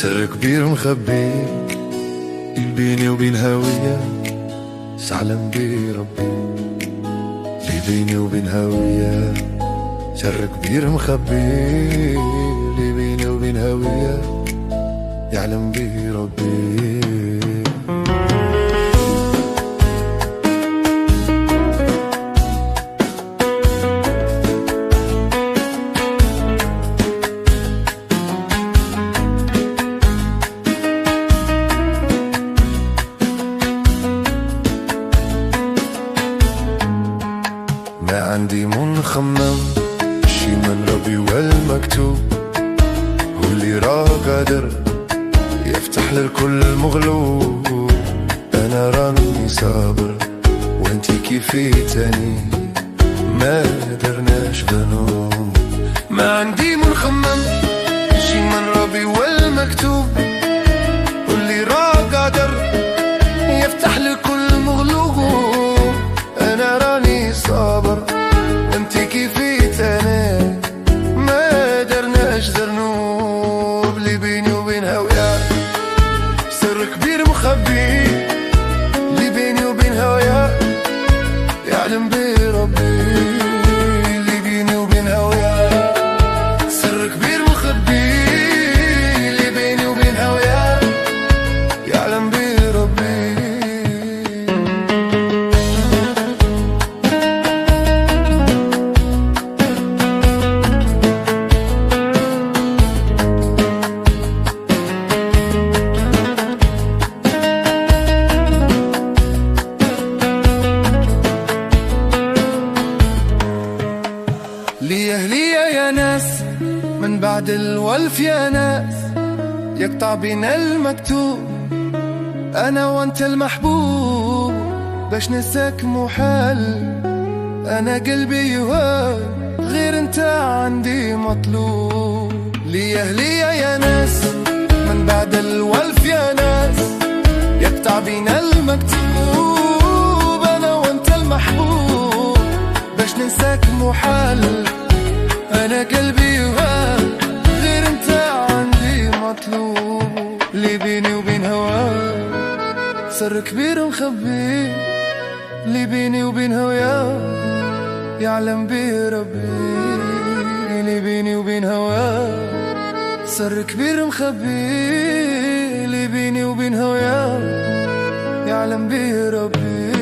سر كبير مخبي بيني وبين هوية سعلم بيه ربي. اللي بيني وبين هوية سر كبير مخبي، اللي بيني وبين هوية يعلم بيه ربي. ما عندي منخمم شي من ربي والمكتوب، هو اللي راه قادر يفتح للكل مغلوب. انا راني صابر وانتي كيفي تاني ما درناش ذنوب. ما عندي منخمم شي من ربي والمكتوب، هو اللي راه قادر يفتح للكل مغلوب. انا راني صابر وانتي كيفيت انا ما درناش ذنوب. اللي بيني وبين هويا سر كبير مخبي، اللي بيني وبين هويا يعلم بيه ربي. اللي بيني وبين هويا سر كبير مخبي، اللي بيني وبين هويا يعلم بيه ربي. ليه يا ناس من بعد الولف يا ناس يقطع بينا المكتوب. أنا وأنت المحبوب باش ننساك محال. أنا قلبي يهاب غير أنت عندي مطلوب. ليه يا ناس من بعد الولف يا ناس يقطع بينا المكتوب. أنا وأنت المحبوب باش ننساك محال. أنا قلبي يهاب غير أنت عندي مطلوب. اللي بيني وبين هواك سر كبير مخبي، اللي بيني وبين هواك يعلم بيه ربي. اللي بيني وبين هواك سر كبير مخبي، اللي بيني وبين هواك يعلم بيه ربي.